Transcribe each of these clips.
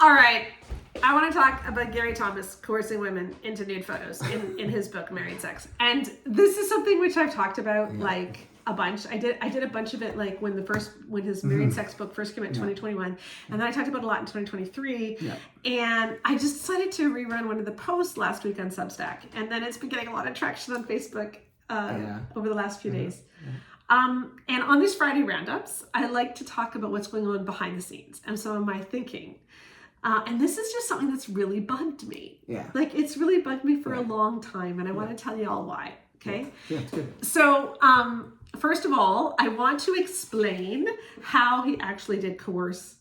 All right. I want to talk about Gary Thomas coercing women into nude photos in his book, Married Sex. And this is something which I've talked about like a bunch. I did a bunch of it like when his Married Sex book first came out in 2021. And then I talked about it a lot in 2023. Yeah. And I just decided to rerun one of the posts last week on Substack. And then it's been getting a lot of traction on Facebook over the last few days. Yeah. And on these Friday roundups, I like to talk about what's going on behind the scenes and some of my thinking. And this is just something that's really bugged me. Yeah. Like, it's really bugged me for a long time, and I want to tell you all why, okay? Yeah, it's good. So, first of all, I want to explain how he actually did coerce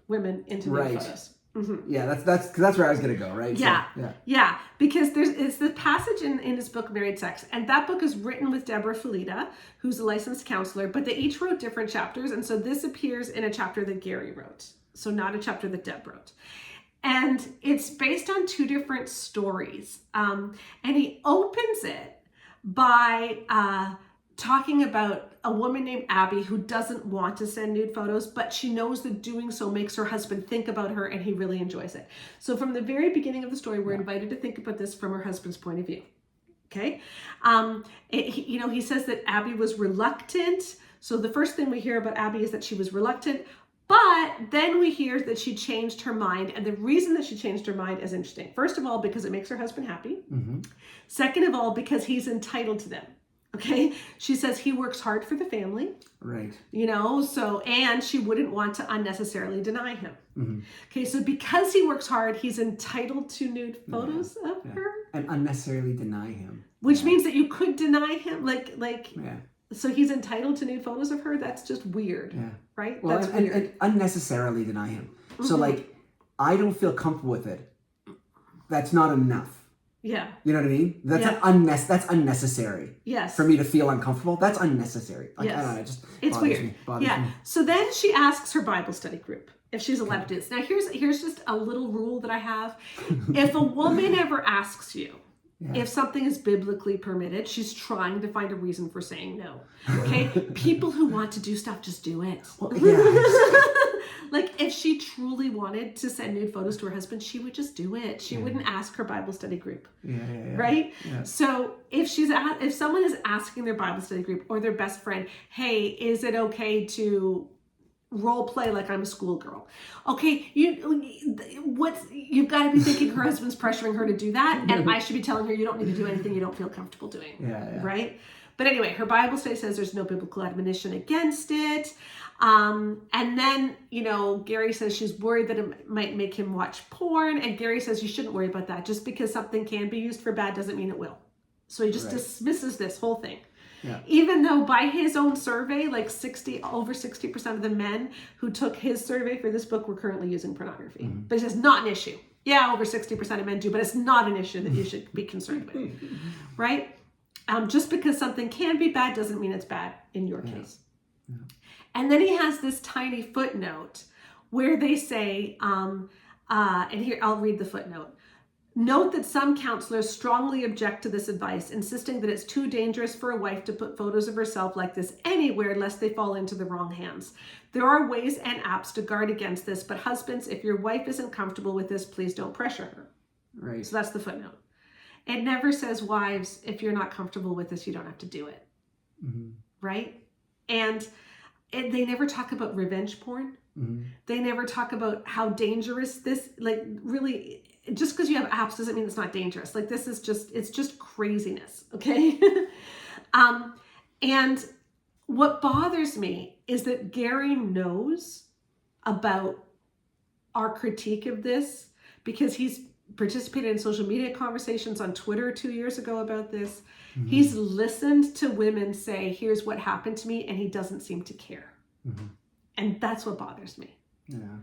women into nude photos. Mm-hmm. Yeah, that's where I was going to go, right? Yeah, so, yeah. Because it's the passage in his book, Married Sex, and that book is written with Debra, Fileta, who's a licensed counselor, but they each wrote different chapters, and so this appears in a chapter that Gary wrote. So not a chapter that Deb wrote. And it's based on two different stories. And he opens it by talking about a woman named Abby who doesn't want to send nude photos, but she knows that doing so makes her husband think about her, and he really enjoys it. So from the very beginning of the story, we're invited to think about this from her husband's point of view. Okay? He says that Abby was reluctant. So the first thing we hear about Abby is that she was reluctant. But then we hear that she changed her mind. And the reason that she changed her mind is interesting. First of all, because it makes her husband happy. Mm-hmm. Second of all, because he's entitled to them. Okay. She says he works hard for the family. Right. And she wouldn't want to unnecessarily deny him. Mm-hmm. Okay. So because he works hard, he's entitled to nude photos of her. And unnecessarily deny him. Which means that you could deny him. So he's entitled to nude photos of her? That's just weird, right? Well, that's weird. And unnecessarily deny him. Mm-hmm. So, I don't feel comfortable with it. That's not enough. Yeah. You know what I mean? That's unnecessary. Yes. For me to feel uncomfortable, that's unnecessary. Yes. I don't know, it's weird. Bothers me. So then she asks her Bible study group if she's allowed to do this. Now, here's just a little rule that I have. If a woman ever asks you, if something is biblically permitted, she's trying to find a reason for saying no. Okay? People who want to do stuff just do it. Well, if she truly wanted to send nude photos to her husband, she would just do it. She wouldn't ask her Bible study group. Right? Yeah. So if someone is asking their Bible study group or their best friend, hey, is it okay to role play like I'm a schoolgirl? Okay, you've got to be thinking her husband's pressuring her to do that, and I should be telling her you don't need to do anything you don't feel comfortable doing. Right? But anyway, her Bible study says there's no biblical admonition against it. And then, Gary says she's worried that it might make him watch porn, and Gary says you shouldn't worry about that. Just because something can be used for bad doesn't mean it will. So he just dismisses this whole thing. Yeah. Even though by his own survey, over 60% of the men who took his survey for this book were currently using pornography. Mm-hmm. But it's not an issue. Yeah, over 60% of men do, but it's not an issue that you should be concerned with. Right? Just because something can be bad doesn't mean it's bad in your case. Yeah. And then he has this tiny footnote where they say, and here, I'll read the footnote. Note that some counselors strongly object to this advice, insisting that it's too dangerous for a wife to put photos of herself like this anywhere lest they fall into the wrong hands. There are ways and apps to guard against this, but husbands, if your wife isn't comfortable with this, please don't pressure her. Right. So that's the footnote. It never says, wives, if you're not comfortable with this, you don't have to do it. Mm-hmm. Right? And they never talk about revenge porn. Mm-hmm. They never talk about how dangerous this, really, just because you have apps doesn't mean it's not dangerous. It's just craziness, okay? And what bothers me is that Gary knows about our critique of this because he's participated in social media conversations on Twitter 2 years ago about this. Mm-hmm. He's listened to women say, here's what happened to me, and he doesn't seem to care. Mm-hmm. And that's what bothers me. Yeah.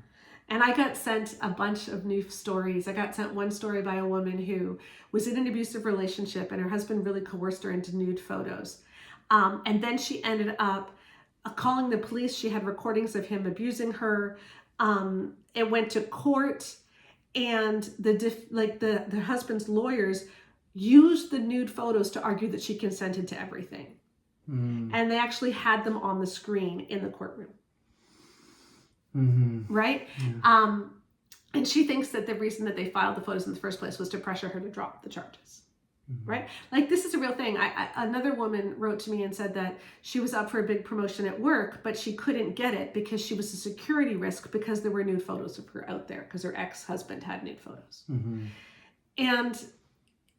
And I got sent a bunch of new stories. I got sent one story by a woman who was in an abusive relationship and her husband really coerced her into nude photos. And then she ended up calling the police. She had recordings of him abusing her. It went to court, and the husband's lawyers used the nude photos to argue that she consented to everything. Mm. And they actually had them on the screen in the courtroom. Mm-hmm. Right? Yeah. And she thinks that the reason that they filed the photos in the first place was to pressure her to drop the charges. Right? Like, this is a real thing. Another woman wrote to me and said that she was up for a big promotion at work, but she couldn't get it because she was a security risk because there were nude photos of her out there because her ex-husband had nude photos. And,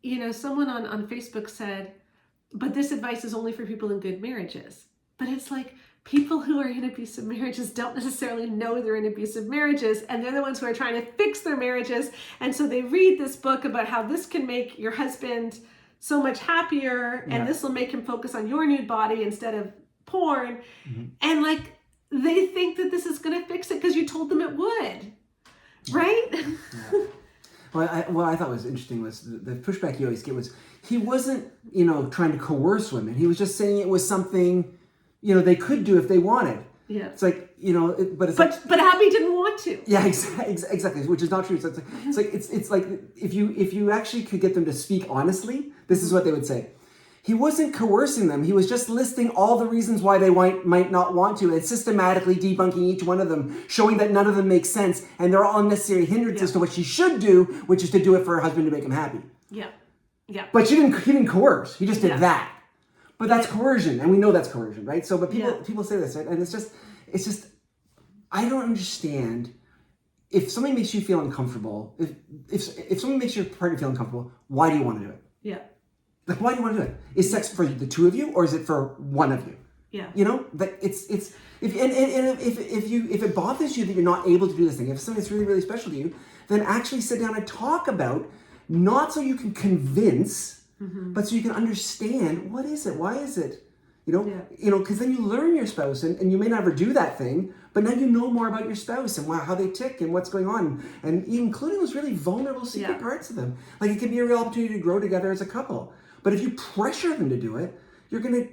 you know, someone on Facebook said, but this advice is only for people in good marriages. But it's like, people who are in abusive marriages don't necessarily know they're in abusive marriages, and they're the ones who are trying to fix their marriages. And so they read this book about how this can make your husband so much happier, and this will make him focus on your nude body instead of porn. And like, they think that this is going to fix it because you told them it would, right? What I thought was interesting was the pushback you always get was, he wasn't, you know, trying to coerce women. He was just saying it was something, you know, they could do if they wanted. Yeah. It's like, you know, but Abby didn't want to. Yeah, exactly, which is not true. So it's like if you actually could get them to speak honestly, this is what they would say. He wasn't coercing them. He was just listing all the reasons why they might not want to, and systematically debunking each one of them, showing that none of them make sense, and they're all unnecessary hindrances to what she should do, which is to do it for her husband to make him happy. Yeah. Yeah. But he didn't coerce. He just did that. But that's coercion, and we know that's coercion, right? So, but people say this, right? And it's just, I don't understand. If something makes you feel uncomfortable, if something makes your partner feel uncomfortable, why do you want to do it? Yeah. Like, why do you want to do it? Is sex for the two of you, or is it for one of you? Yeah. You know, that if it bothers you that you're not able to do this thing, if something that's really, really special to you, then actually sit down and talk about, not so you can convince. But so you can understand, what is it? Why is it? You know, because then you learn your spouse, and you may never do that thing, but now you know more about your spouse and how they tick and what's going on, and including those really vulnerable secret parts of them. Like, it can be a real opportunity to grow together as a couple. But if you pressure them to do it, you're gonna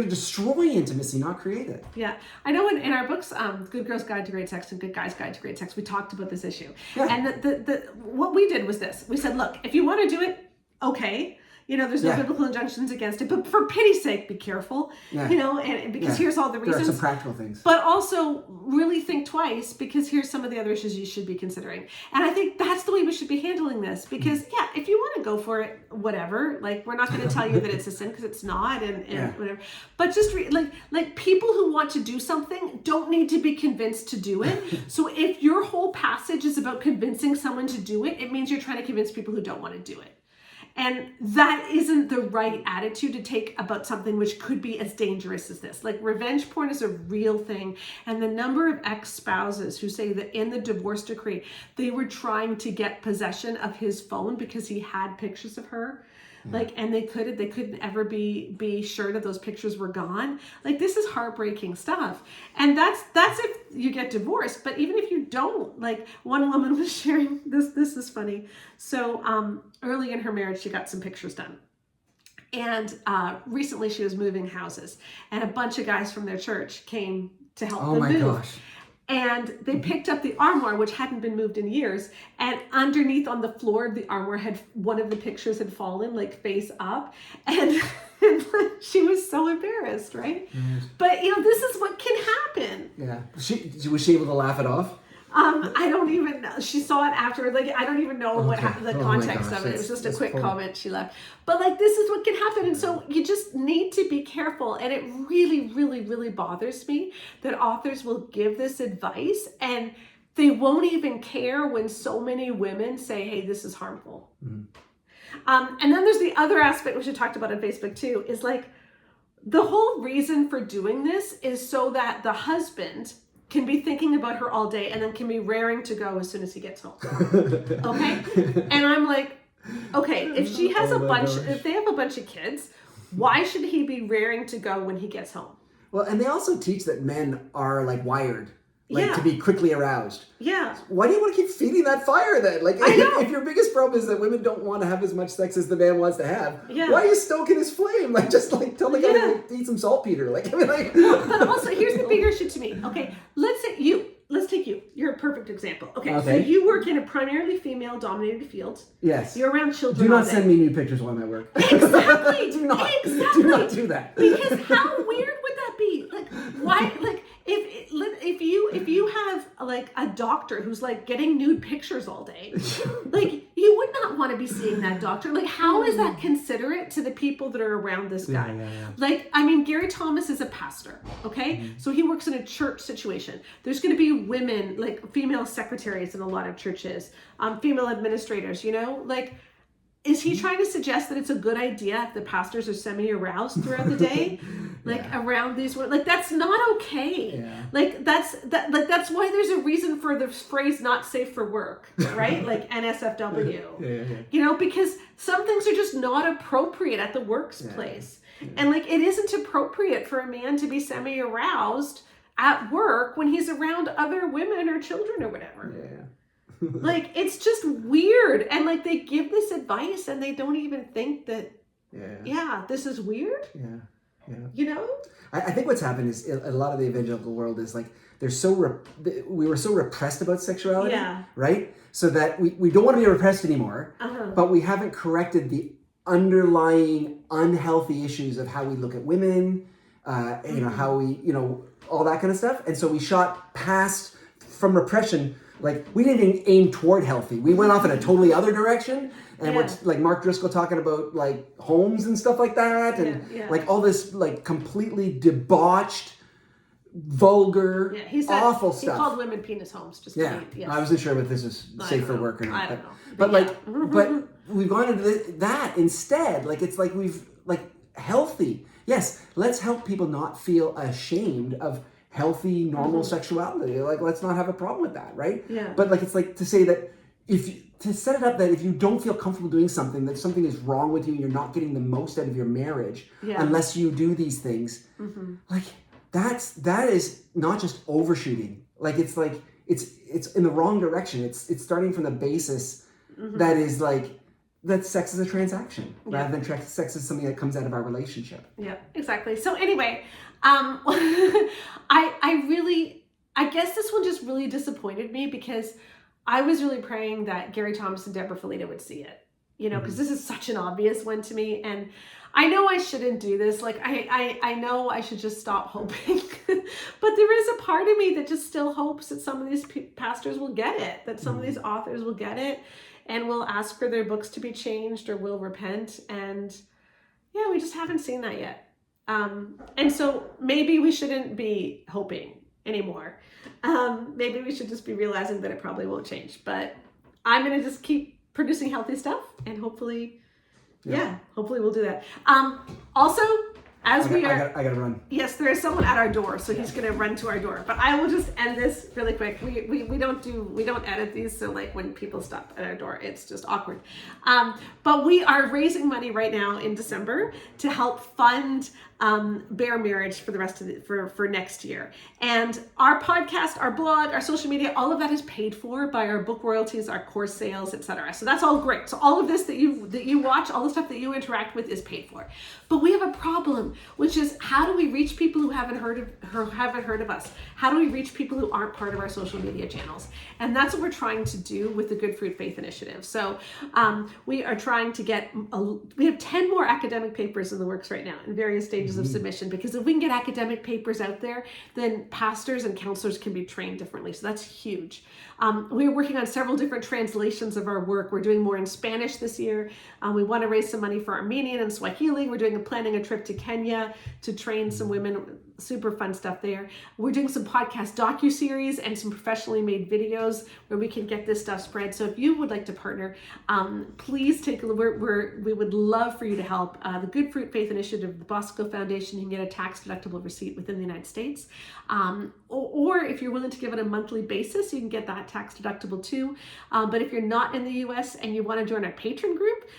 destroy intimacy, not create it. Yeah, I know in our books, Good Girls Guide to Great Sex and Good Guys Guide to Great Sex, we talked about this issue. Yeah. And the what we did was this: we said, look, if you want to do it, okay, you know, there's no biblical injunctions against it, but for pity's sake, be careful, you know, and because here's all the reasons. There are some practical things. But also really think twice, because here's some of the other issues you should be considering. And I think that's the way we should be handling this, because if you want to go for it, whatever, like, we're not going to tell you that it's a sin, because it's not, and whatever. But just like people who want to do something don't need to be convinced to do it. So if your whole passage is about convincing someone to do it, it means you're trying to convince people who don't want to do it. And that isn't the right attitude to take about something which could be as dangerous as this. Like, revenge porn is a real thing. And the number of ex-spouses who say that in the divorce decree, they were trying to get possession of his phone because he had pictures of her. Like, and they couldn't ever be sure that those pictures were gone. Like, this is heartbreaking stuff. And that's if you get divorced. But even if you don't, like, one woman was sharing this is funny. So early in her marriage, she got some pictures done. And recently she was moving houses, and a bunch of guys from their church came to help them move. Gosh. And they picked up the armoire, which hadn't been moved in years, and underneath on the floor of the armoire one of the pictures had fallen, like, face up, and she was so embarrassed, right? But, you know, this is what can happen. Yeah. Was she able to laugh it off? I don't even know. She saw it after, like, I don't even know what happened, the context of it. It was just a quick comment she left. But, like, this is what can happen. And so you just need to be careful. And it really, really, really bothers me that authors will give this advice and they won't even care when so many women say, hey, this is harmful. And then there's the other aspect, which I talked about on Facebook too, is like, the whole reason for doing this is so that the husband can be thinking about her all day and then can be raring to go as soon as he gets home. Okay? And I'm like, okay, if she has if they have a bunch of kids, why should he be raring to go when he gets home? Well, and they also teach that men are, like, wired. Like, to be quickly aroused. Yeah. Why do you want to keep feeding that fire then? Like, if your biggest problem is that women don't want to have as much sex as the man wants to have, why are you stoking his flame? Like, just, like, tell the guy to eat some saltpeter. Like, I mean, like. Well, but also, here's the bigger issue to me. Okay, let's take you. You're a perfect example. Okay, so you work in a primarily female-dominated field. Yes. You're around children. Do not send me nude pictures while I'm at work. Exactly. Do not do that. Because how weird would that be? Like, why? Like, if if you have like a doctor who's like getting nude pictures all day, like you would not want to be seeing that doctor. Like, how is that considerate to the people that are around this guy? Like, I mean, Gary Thomas is a pastor, okay? So he works in a church situation. There's going to be women, like female secretaries in a lot of churches, female administrators, you know, like, is he trying to suggest that it's a good idea if the pastors are semi-aroused throughout the day? Like around these, like that's not okay. Like that's why there's a reason for the phrase "not safe for work," right? Like NSFW. You know, because some things are just not appropriate at the workplace, and like it isn't appropriate for a man to be semi-aroused at work when he's around other women or children or whatever. Like, it's just weird. And like they give this advice and they don't even think that this is weird. You know, I think what's happened is a lot of the evangelical world is like we were so repressed about sexuality, right? So that we don't want to be repressed anymore, but we haven't corrected the underlying unhealthy issues of how we look at women, you know, how we, you know, all that kind of stuff. And so we shot past from repression. Like, we didn't even aim toward healthy. We went off in a totally other direction. And we're like Mark Driscoll talking about like homes and stuff like that. And like all this like completely debauched, vulgar, awful stuff. He called women penis homes. Just I wasn't sure if this is safe for work or not. I don't know. But we've gone into that instead. Like, it's like we've like healthy. Yes, let's help people not feel ashamed of healthy, normal sexuality. Like, let's not have a problem with that, right? But like, it's like to say that to set it up that if you don't feel comfortable doing something, that something is wrong with you and you're not getting the most out of your marriage unless you do these things. Like, that is not just overshooting. Like, it's like it's in the wrong direction. It's starting from the basis that is like that sex is a transaction rather than sex is something that comes out of our relationship. Yeah, exactly. So anyway, I guess this one just really disappointed me because I was really praying that Gary Thomas and Debra Fileta would see it, you know, because this is such an obvious one to me. And I know I shouldn't do this. Like, I know I should just stop hoping, but there is a part of me that just still hopes that some of these pastors will get it, that some of these authors will get it and will ask for their books to be changed or will repent. And yeah, we just haven't seen that yet. And so maybe we shouldn't be hoping anymore. Maybe we should just be realizing that it probably won't change, but I'm going to just keep producing healthy stuff and hopefully, hopefully we'll do that. Also, I gotta run. Yes, there is someone at our door, so he's gonna run to our door. But I will just end this really quick. We don't edit these, so like when people stop at our door, it's just awkward. But we are raising money right now in December to help fund Bare Marriage for the rest of for next year. And our podcast, our blog, our social media, all of that is paid for by our book royalties, our course sales, etc. So that's all great. So all of this that you watch, all the stuff that you interact with is paid for. But we have a problem, which is how do we reach people who haven't heard of us? How do we reach people who aren't part of our social media channels? And that's what we're trying to do with the Good Fruit Faith Initiative. So we are trying to get, we have 10 more academic papers in the works right now in various stages of submission, because if we can get academic papers out there, then pastors and counselors can be trained differently. So that's huge. We're working on several different translations of our work. We're doing more in Spanish this year. We want to raise some money for Armenian and Swahili. We're planning a trip to Kenya to train some women. Super fun stuff there. We're doing some podcast docu-series and some professionally made videos where we can get this stuff spread. So if you would like to partner, please take a look. We would love for you to help. The Good Fruit Faith Initiative, the Bosco Foundation, you can get a tax-deductible receipt within the United States. Or if you're willing to give it a monthly basis, you can get that tax-deductible too. But if you're not in the US and you want to join our patron group,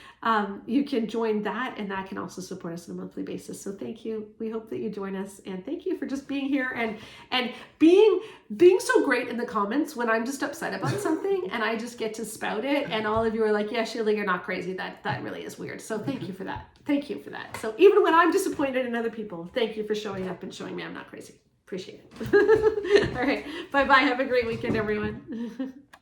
you can join that, and that can also support us on a monthly basis. So thank you. We hope that you join us, and thank you for just being here and being so great in the comments when I'm just upset about something and I just get to spout it, and all of you are like, yeah, Sheila, you're not crazy. That really is weird. So thank you for that. Thank you for that. So even when I'm disappointed in other people, thank you for showing up and showing me I'm not crazy. Appreciate it. All right. Bye-bye. Have a great weekend, everyone.